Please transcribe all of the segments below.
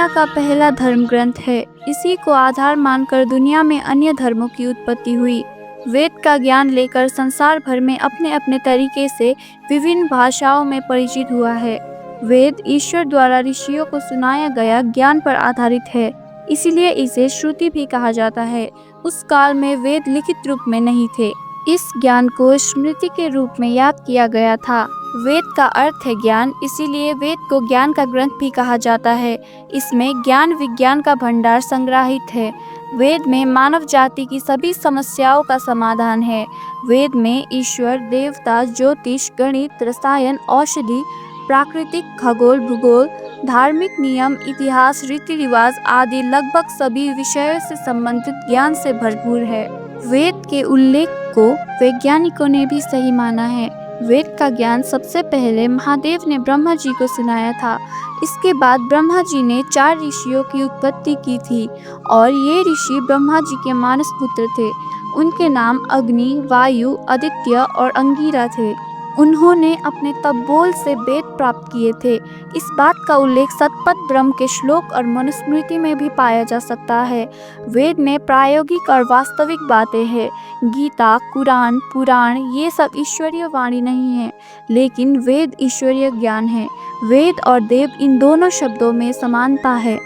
दुनिया का पहला धर्म ग्रंथ है। इसी को आधार मानकर दुनिया में अन्य धर्मों की उत्पत्ति हुई। वेद का ज्ञान लेकर संसार भर में अपने अपने तरीके से विभिन्न भाषाओं में परिचित हुआ है। वेद ईश्वर द्वारा ऋषियों को सुनाया गया ज्ञान पर आधारित है, इसीलिए इसे श्रुति भी कहा जाता है। उस काल में वेद लिखित रूप में नहीं थे। इस ज्ञान को स्मृति के रूप में याद किया गया था। वेद का अर्थ है ज्ञान, इसीलिए वेद को ज्ञान का ग्रंथ भी कहा जाता है। इसमें ज्ञान विज्ञान का भंडार संग्रहित है। वेद में मानव जाति की सभी समस्याओं का समाधान है। वेद में ईश्वर, देवता, ज्योतिष, गणित, रसायन, औषधि, प्राकृतिक, खगोल, भूगोल, धार्मिक नियम, इतिहास, रीति रिवाज आदि लगभग सभी विषयों से संबंधित ज्ञान से भरपूर है। वेद के उल्लेख को वैज्ञानिकों ने भी सही माना है। वेद का ज्ञान सबसे पहले महादेव ने ब्रह्मा जी को सुनाया था। इसके बाद ब्रह्मा जी ने 4 ऋषियों की उत्पत्ति की थी और ये ऋषि ब्रह्मा जी के मानस पुत्र थे। उनके नाम अग्नि, वायु, आदित्य और अंगिरा थे। उन्होंने अपने तपोबल से वेद प्राप्त किए थे। इस बात का उल्लेख शतपथ ब्रह्म के श्लोक और मनुस्मृति में भी पाया जा सकता है। वेद में प्रायोगिक और वास्तविक बातें हैं। गीता, कुरान, पुराण ये सब ईश्वरीय वाणी नहीं है, लेकिन वेद ईश्वरीय ज्ञान है। वेद और देव इन दोनों शब्दों में समानता है।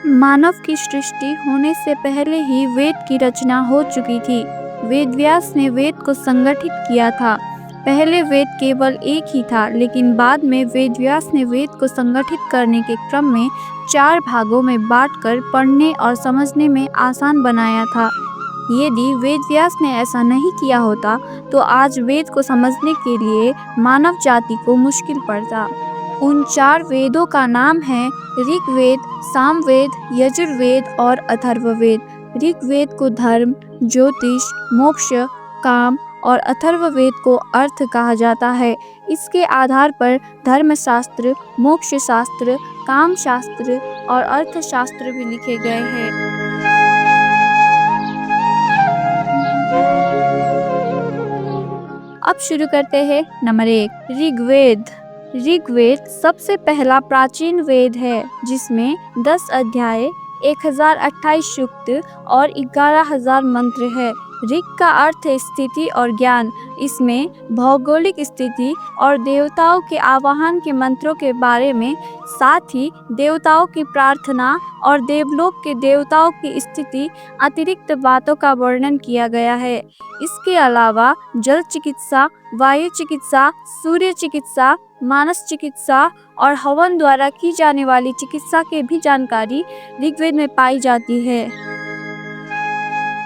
मानव की सृष्टि होने से पहले ही वेद की रचना हो चुकी थी। वेदव्यास ने वेद को संगठित किया था। पहले वेद केवल एक ही था, लेकिन बाद में वेदव्यास ने वेद को संगठित करने के क्रम में 4 भागों में बांटकर पढ़ने और समझने में आसान बनाया था। यदि वेदव्यास ने ऐसा नहीं किया होता तो आज वेद को समझने के लिए मानव जाति को मुश्किल पड़ता। उन 4 वेदों का नाम है ऋग्वेद, सामवेद, यजुर्वेद और अथर्ववेद। ऋग्वेद को धर्म, ज्योतिष, मोक्ष, काम और अथर्ववेद को अर्थ कहा जाता है। इसके आधार पर धर्मशास्त्र, मोक्ष शास्त्र, काम शास्त्र और अर्थशास्त्र भी लिखे गए हैं। अब शुरू करते हैं नंबर 1, ऋग्वेद। ऋग्वेद सबसे पहला प्राचीन वेद है, जिसमें 10 अध्याय, 1028 सूक्त और 11,000 मंत्र है। ऋग का अर्थ है स्थिति और ज्ञान। इसमें भौगोलिक स्थिति और देवताओं के आवाहन के मंत्रों के बारे में, साथ ही देवताओं की प्रार्थना और देवलोक के देवताओं की स्थिति अतिरिक्त बातों का वर्णन किया गया है। इसके अलावा जल चिकित्सा, वायु चिकित्सा, सूर्य चिकित्सा, मानस चिकित्सा और हवन द्वारा की जाने वाली चिकित्सा की भी जानकारी ऋग्वेद में पाई जाती है।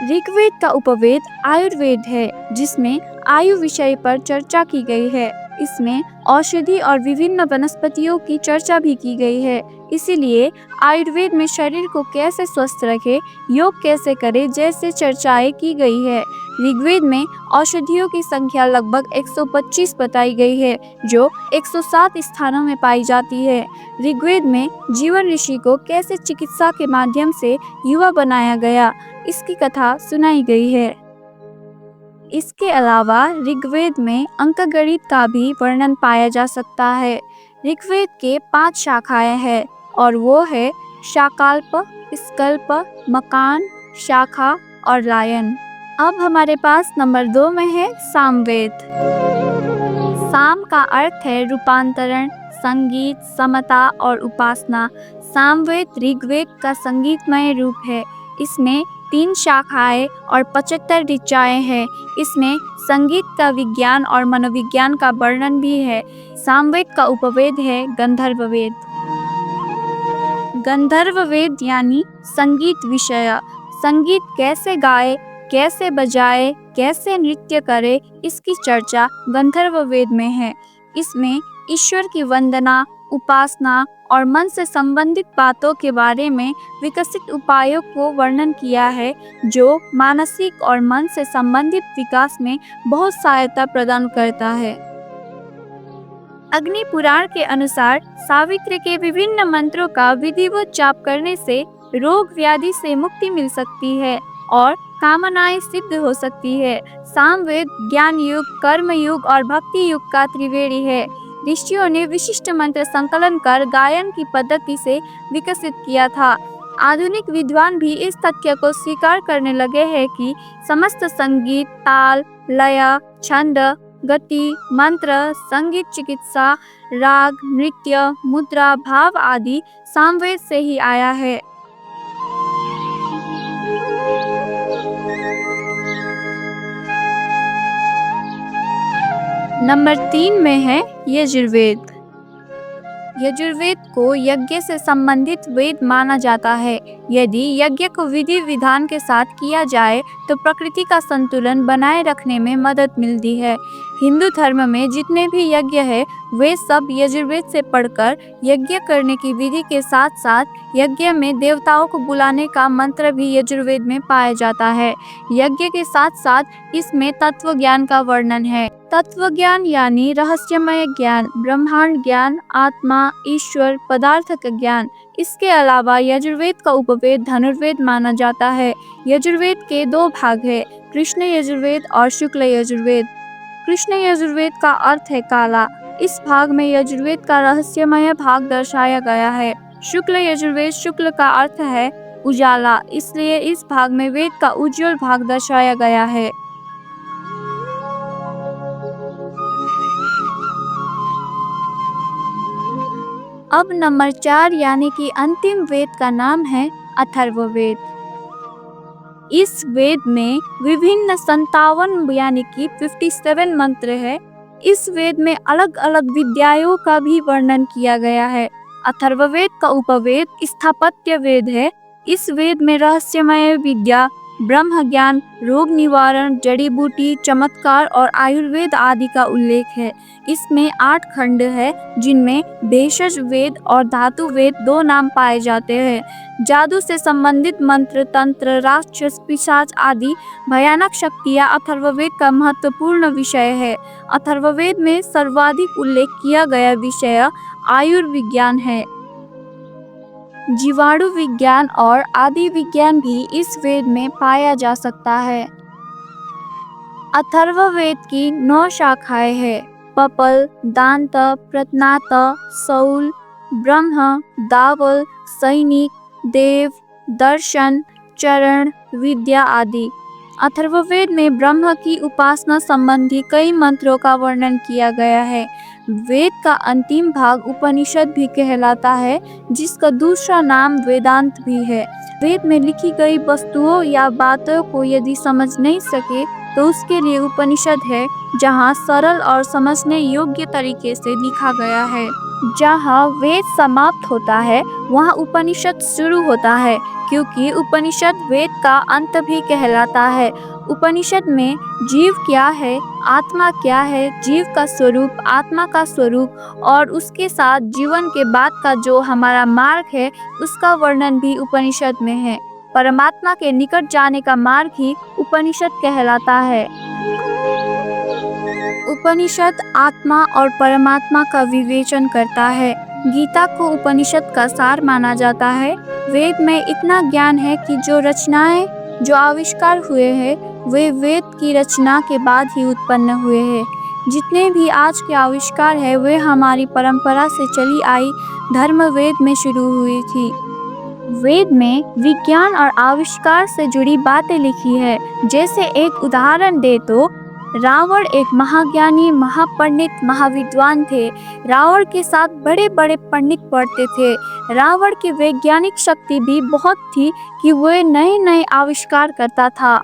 ऋग्वेद का उपवेद आयुर्वेद है, जिसमें आयु विषय पर चर्चा की गई है। इसमें औषधि और विभिन्न वनस्पतियों की चर्चा भी की गई है। इसीलिए आयुर्वेद में शरीर को कैसे स्वस्थ रखे, योग कैसे करे जैसे चर्चाएं की गई है। ऋग्वेद में औषधियों की संख्या लगभग 125 बताई गई है, जो 107 स्थानों में पाई जाती है। ऋग्वेद में जीवन ऋषि को कैसे चिकित्सा के माध्यम से युवा बनाया गया, इसकी कथा सुनाई गई है। इसके अलावा ऋग्वेद में अंकगणित का भी वर्णन पाया जा सकता है। ऋग्वेद के 5 शाखाएं हैं और वो है शाकाल्प, स्कल्प, मकान, शाखा और लायन। अब हमारे पास नंबर 2 में है सामवेद। साम का अर्थ है रूपांतरण, संगीत, समता और उपासना। सामवेद ऋग्वेद का संगीतमय रूप है। इसमें 3 शाखाएं और 75 ऋचाएं हैं। इसमें संगीत का विज्ञान और मनोविज्ञान का वर्णन भी है। सामवेद का उपवेद है गंधर्ववेद। गंधर्ववेद यानी संगीत विषय। संगीत कैसे गाए, कैसे बजाए, कैसे नृत्य करे, इसकी चर्चा गंधर्ववेद में है। इसमें ईश्वर की वंदना, उपासना और मन से संबंधित बातों के बारे में विकसित उपायों को वर्णन किया है, जो मानसिक और मन से संबंधित विकास में बहुत सहायता प्रदान करता है। अग्नि पुराण के अनुसार सावित्री के विभिन्न मंत्रों का विधिवत जाप करने से रोग व्याधि से मुक्ति मिल सकती है और कामनाएं सिद्ध हो सकती है। सामवेद ज्ञान युग, कर्म युग और भक्ति युग का त्रिवेणी है। ऋषियों ने विशिष्ट मंत्र संकलन कर गायन की पद्धति से विकसित किया था। आधुनिक विद्वान भी इस तथ्य को स्वीकार करने लगे हैं कि समस्त संगीत ताल, लय, छंद, गति, मंत्र, संगीत चिकित्सा, राग, नृत्य, मुद्रा, भाव आदि सामवेद से ही आया है। नंबर 3 में है यजुर्वेद। यजुर्वेद को यज्ञ से संबंधित वेद माना जाता है। यदि यज्ञ को विधि विधान के साथ किया जाए तो प्रकृति का संतुलन बनाए रखने में मदद मिलती है। हिंदू धर्म में जितने भी यज्ञ है वे सब यजुर्वेद से पढ़कर यज्ञ करने की विधि के साथ साथ यज्ञ में देवताओं को बुलाने का मंत्र भी यजुर्वेद में पाया जाता है। यज्ञ के साथ साथ इसमें तत्व ज्ञान का वर्णन है। तत्व ज्ञान यानी रहस्यमय ज्ञान, ब्रह्मांड ज्ञान, आत्मा, ईश्वर, पदार्थ का ज्ञान। इसके अलावा यजुर्वेद का उपवेद धनुर्वेद माना जाता है। यजुर्वेद के 2 भाग है, कृष्ण यजुर्वेद और शुक्ल यजुर्वेद। कृष्ण यजुर्वेद का अर्थ है काला। इस भाग में यजुर्वेद का रहस्यमय भाग दर्शाया गया है। शुक्ल यजुर्वेद, शुक्ल का अर्थ है उजाला, इसलिए इस भाग में वेद का उज्ज्वल भाग दर्शाया गया है। अब नंबर 4 यानी कि अंतिम वेद का नाम है अथर्ववेद। इस वेद में विभिन्न 57 यानी कि 57 मंत्र है। इस वेद में अलग अलग विद्याओं का भी वर्णन किया गया है। अथर्ववेद का उपवेद स्थापत्य वेद है। इस वेद में रहस्यमय विद्या, ब्रह्म ज्ञान, रोग निवारण, जड़ी बूटी, चमत्कार और आयुर्वेद आदि का उल्लेख है। इसमें 8 खंड है जिनमें भेषज वेद और धातु वेद 2 नाम पाए जाते हैं। जादू से संबंधित मंत्र, तंत्र, राक्षस, पिशाच आदि भयानक शक्तियाँ अथर्ववेद का महत्वपूर्ण विषय है। अथर्ववेद में सर्वाधिक उल्लेख किया गया विषय आयुर्विज्ञान है। जीवाणु विज्ञान और आदि विज्ञान भी इस वेद में पाया जा सकता है। अथर्ववेद की 9 शाखाएं हैं, पपल, दांत, प्रत्नात, सौल, ब्रह्म, दावल, सैनिक, देव, दर्शन, चरण, विद्या आदि। अथर्ववेद में ब्रह्म की उपासना संबंधी कई मंत्रों का वर्णन किया गया है। वेद का अंतिम भाग उपनिषद भी कहलाता है, जिसका दूसरा नाम वेदांत भी है। वेद में लिखी गई वस्तुओं या बातों को यदि समझ नहीं सके तो उसके लिए उपनिषद है, जहाँ सरल और समझने योग्य तरीके से लिखा गया है। जहाँ वेद समाप्त होता है वहाँ उपनिषद शुरू होता है, क्योंकि उपनिषद वेद का अंत भी कहलाता है। उपनिषद में जीव क्या है, आत्मा क्या है, जीव का स्वरूप, आत्मा का स्वरूप और उसके साथ जीवन के बाद का जो हमारा मार्ग है उसका वर्णन भी उपनिषद में है। परमात्मा के निकट जाने का मार्ग ही उपनिषद कहलाता है। उपनिषद आत्मा और परमात्मा का विवेचन करता है। गीता को उपनिषद का सार माना जाता है। वेद में इतना ज्ञान है कि जो रचनाएं, जो आविष्कार हुए हैं वे वेद की रचना के बाद ही उत्पन्न हुए हैं। जितने भी आज के आविष्कार है वे हमारी परंपरा से चली आई धर्म वेद में शुरू हुई थी। वेद में विज्ञान और आविष्कार से जुड़ी बातें लिखी है। जैसे एक उदाहरण दे तो रावण एक महाज्ञानी, महापंडित, महाविद्वान थे। रावण के साथ बड़े बड़े पंडित पढ़ते थे। रावण की वैज्ञानिक शक्ति भी बहुत थी कि वह नए नए आविष्कार करता था।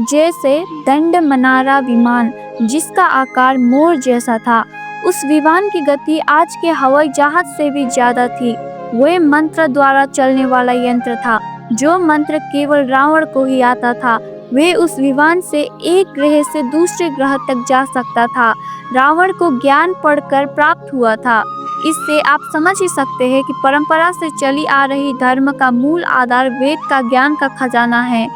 जैसे दंड मनारा विमान, जिसका आकार मोर जैसा था। उस विमान की गति आज के हवाई जहाज से भी ज्यादा थी। वह मंत्र द्वारा चलने वाला यंत्र था, जो मंत्र केवल रावण को ही आता था। वे उस विमान से एक ग्रह से दूसरे ग्रह तक जा सकता था। रावण को ज्ञान पढ़कर प्राप्त हुआ था। इससे आप समझ ही सकते हैं कि परंपरा से चली आ रही धर्म का मूल आधार वेद का ज्ञान का खजाना है।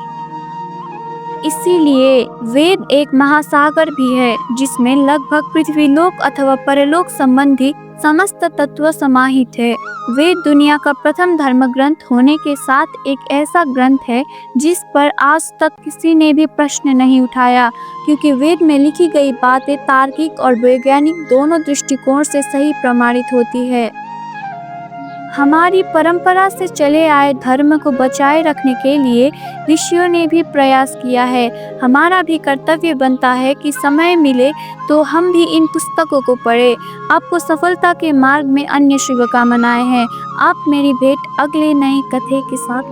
इसीलिए वेद एक महासागर भी है, जिसमें लगभग पृथ्वीलोक अथवा परलोक संबंधी समस्त तत्व समाहित है। वेद दुनिया का प्रथम धर्म ग्रंथ होने के साथ एक ऐसा ग्रंथ है जिस पर आज तक किसी ने भी प्रश्न नहीं उठाया, क्योंकि वेद में लिखी गई बातें तार्किक और वैज्ञानिक दोनों दृष्टिकोण से सही प्रमाणित होती है। हमारी परंपरा से चले आए धर्म को बचाए रखने के लिए ऋषियों ने भी प्रयास किया है। हमारा भी कर्तव्य बनता है कि समय मिले तो हम भी इन पुस्तकों को पढ़ें। आपको सफलता के मार्ग में अन्य शुभकामनाएं हैं। आप मेरी भेंट अगले नए कथे के साथ